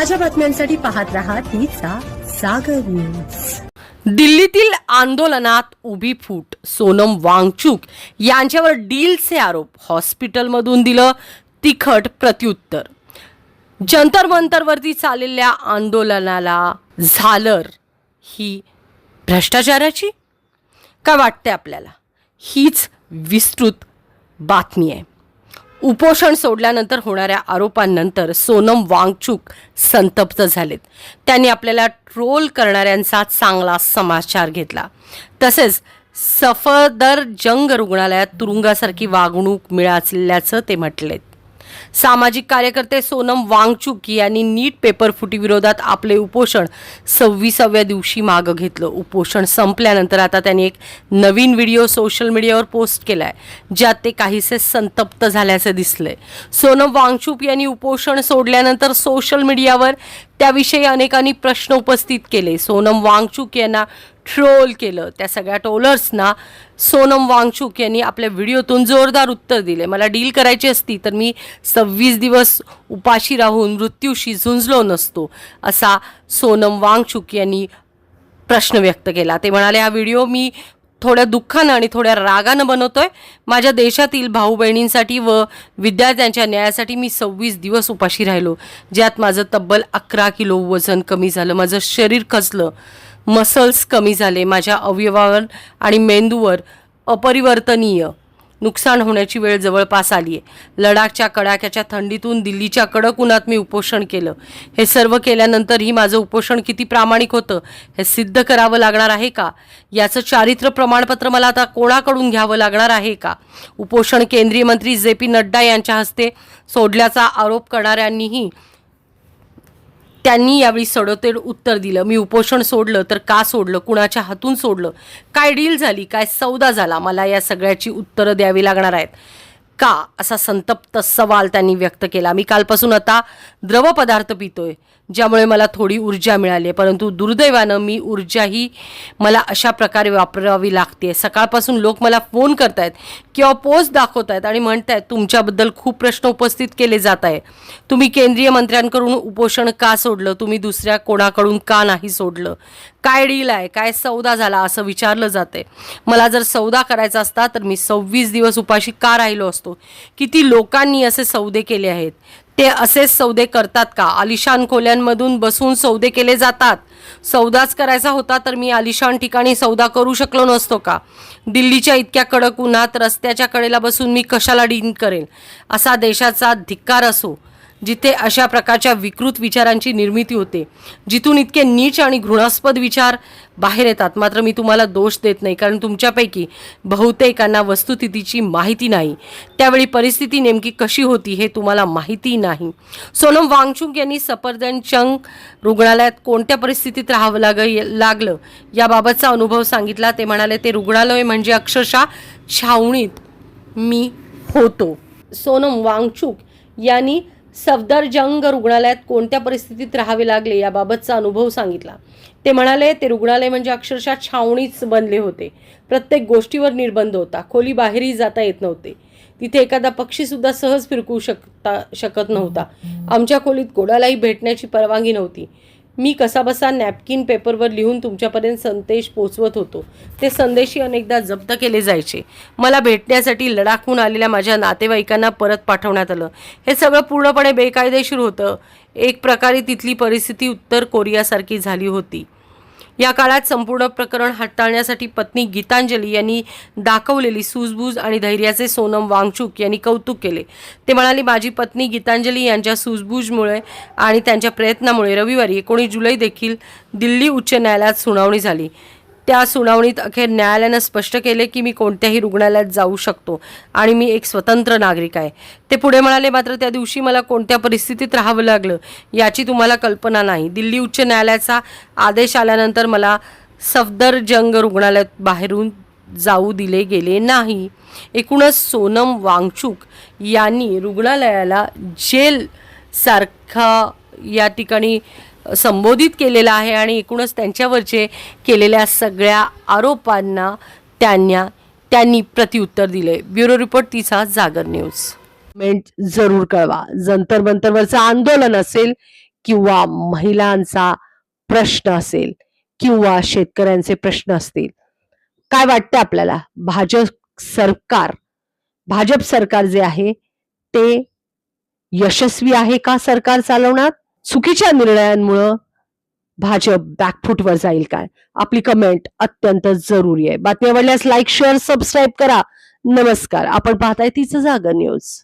ताज्या बातम्यांसाठी पाहत रहा तिचा सागर न्यूज। दिल्लीतील आंदोलनात उभी फूट, सोनम वांगचुक यांच्यावर डीलचे आरोप, हॉस्पिटलमधून दिलं तिखट प्रत्युत्तर। जंतर मंतरवरती चाललेल्या आंदोलनाला झालर ही भ्रष्टाचाराची काय वाटते आपल्याला? हीच विस्तृत बातमी आहे। उपोषण सोडल्यानंतर होणाऱ्या आरोपांनंतर सोनम वांगचुक संतप्त झालेत। त्यांनी आपल्याला ट्रोल करणाऱ्यांचा चांगला समाचार घेतला। तसेच सफदरजंग रुग्णालयात तुरुंगासारखी वागणूक मिळाल्याचं ते म्हटलेत। सामाजिक कार्यकर्ते सोनम वांगचुक यांनी नीट पेपर फुटी विरोधात आपले उपोषण 26व्या दिवशी मागे घेतलं। उपोषण संपल्यानंतर आता त्यांनी एक नवीन व्हिडिओ सोशल मीडियावर पोस्ट केलाय, ज्यात ते काहीसे संतप्त झाल्याचे दिसले। सोनम वांगचुक यांनी उपोषण सोडल्यानंतर सोशल मीडियावर त्याविषयी अनेकांनी प्रश्न उपस्थित केले। सोनम वांगचुक यांना ट्रोल केलं। त्या सगळ्या ट्रोलर्सना सोनम वांगचुक यांनी आपल्या व्हिडिओतून जोरदार उत्तर दिले। मला डील करायची असती तर मी 26 दिवस उपाशी राहून मृत्यूशी झुंजलो नसतो, असा सोनम वांगचुक यांनी प्रश्न व्यक्त केला। ते म्हणाले, हा व्हिडिओ मी थोड्या दुःखानं आणि थोड्या रागानं बनवतोय। माझ्या देशातील भाऊ बहिणींसाठी व विद्यार्थ्यांच्या न्यायासाठी मी 26 दिवस उपाशी राहिलो, ज्यात माझं तब्बल 11 किलो वजन कमी झालं, माझं शरीर खचलं, मसल्स कमी झाले, माझ्या अवयवावर आणि मेंदूवर अपरिवर्तनीय नुकसान होण्याची वेळ जवळपास आली आहे। लडाखच्या कडाक्याच्या थंडीतून दिल्लीच्या कडक उन्हात मी उपोषण केलं। हे सर्व केल्यानंतरही माझं उपोषण किती प्रामाणिक होतं हे सिद्ध करावं लागणार आहे का? याचं चारित्र्य प्रमाणपत्र मला आता कोणाकडून घ्यावं लागणार आहे का? उपोषण केंद्रीय मंत्री JP नड्डा यांच्या हस्ते सोडल्याचा आरोप करणाऱ्यांनीही त्यांनी यावेळी सडोतेड उत्तर दिलं। मी उपोषण सोडलं तर का सोडलं, कुणाच्या हातून सोडलं, काय डील झाली, काय सौदा झाला, मला या सगळ्याची उत्तरं द्यावी लागणार आहेत का, असा संतप्त सवाल त्यांनी व्यक्त केला। मी कालपासून आता द्रव पदार्थ पितोय, ज्यामुळे मला थोडी ऊर्जा मिळाली, परंतु दुर्दैवानं मी ऊर्जाही मला अशा प्रकारे वापरावी लागते। सकाळपासून लोक मला फोन करतायत किंवा पोस्ट दाखवतायत आणि म्हणतायत तुमच्याबद्दल खूप प्रश्न उपस्थित केले जात आहे। तुम्ही केंद्रीय मंत्र्यांकडून उपोषण का सोडलं, तुम्ही दुसऱ्या कोणाकडून का नाही सोडलं, काय डील आहे, काय सौदा झाला, असं विचारलं जाते। मला जर सौदा करायचा असता तर मी 26 दिवस उपाशी का राहिलो असतो? किती लोकांनी असे सौदे केले आहेत? ते असेच सौदे करतात का? आलिशान खोल्यांमधून बसून सौदे केले जातात। सौदाच करायचा होता तर मी आलिशान ठिकाणी सौदा करू शकलो नसतो का? दिल्लीच्या इतक्या कडक उन्हात रस्त्याच्या कडेला बसून मी कशाला डील करेन? असा देशाचा धिक्कार असो जिथे अशा प्रकारच्या विकृत विचारांची निर्मिती होते, जिथून इतके नीच आणि घृणास्पद विचार बाहेर येतात। मात्र मी तुम्हाला दोष देत नाही, कारण तुमच्यापैकी बहुतेकांना वस्तुस्थितीची माहिती नाही, त्यावेळी परिस्थिती नेमकी कशी होती हे तुम्हाला माहिती नाही। सोनम वांगचुक यांनी सफदरजंग रुग्णालयात कोणत्या परिस्थितीत राहावं लागलं याबाबतचा अनुभव सांगितला। ते म्हणाले, ते रुग्णालय म्हणजे अक्षरशः छावणीत मी होतो। सोनम वांगचुक यांनी सफदरजंग रुग्णालयात कोणत्या परिस्थितीत राहावे लागले याबाबतचा अनुभव सांगितला। ते म्हणाले, ते रुग्णालय म्हणजे अक्षरशः छावणीच बनले होते। प्रत्येक गोष्टीवर निर्बंध होता, खोली बाहेरही जाता येत नव्हते, तिथे एखादा पक्षी सुद्धा सहज फिरकू शकत नव्हता, आमच्या खोलीत कोणालाही भेटण्याची परवानगी नव्हती। मी कसाबसा नॅपकिन पेपरवर लिहून तुमच्यापर्यंत संदेश पोचवत होतो, ते संदेशही अनेकदा जप्त केले जायचे। मला भेटण्यासाठी लडाखहून आलेल्या माझ्या नातेवाईकांना परत पाठवण्यात आलं। हे सगळं पूर्णपणे बेकायदेशीर होतं। एक प्रकारे तिथली परिस्थिती उत्तर कोरियासारखी झाली होती। या काळात संपूर्ण प्रकरण हाताळण्यासाठी पत्नी गीतांजली यांनी दाखवलेली सूझबूझ आणि धैर्याचे सोनम वांगचुक यांनी कौतुक केले। ते म्हणाले, माझी पत्नी गीतांजली यांच्या सूझबूझमुळे आणि त्यांच्या प्रयत्नामुळे रविवारी 19 जुलै देखील दिल्ली उच्च न्यायालयात सुनावणी झाली। त्या सुनावणीत अखेर न्यायालयानं स्पष्ट केले की मी कोणत्याही रुग्णालयात जाऊ शकतो आणि मी एक स्वतंत्र नागरिक आहे। ते पुढे म्हणाले, मात्र त्या दिवशी मला कोणत्या परिस्थितीत राहावं लागलं याची तुम्हाला कल्पना नाही। दिल्ली उच्च न्यायालयाचा आदेश आल्यानंतर मला सफदरजंग रुग्णालयात बाहेरून जाऊ दिले गेले नाही। एकूणच सोनम वांगचुक यांनी रुग्णालयाला जेल सारखा या ठिकाणी संबोधित केलेला आहे आणि एकूणच त्यांच्यावरचे केलेल्या सगळ्या आरोपांना त्यांनी प्रत्युत्तर दिले। ब्युरो रिपोर्ट तिचा जागर न्यूज। कमेंट जरूर कळवा। जंतर मंतरवरचं आंदोलन असेल किंवा महिलांचा प्रश्न असेल किंवा शेतकऱ्यांचे प्रश्न असतील, काय वाटतं आपल्याला? भाजप सरकार जे आहे ते यशस्वी आहे का सरकार चालवण्यात? चुकीच्या निर्णयांमुळं भाजप बॅकफुटवर जाईल काय? आपली कमेंट अत्यंत जरुरी आहे. बातमी आवडल्यास लाईक, शेअर, सबस्क्राईब करा. नमस्कार. आपण पाहताय तीच जागर न्यूज.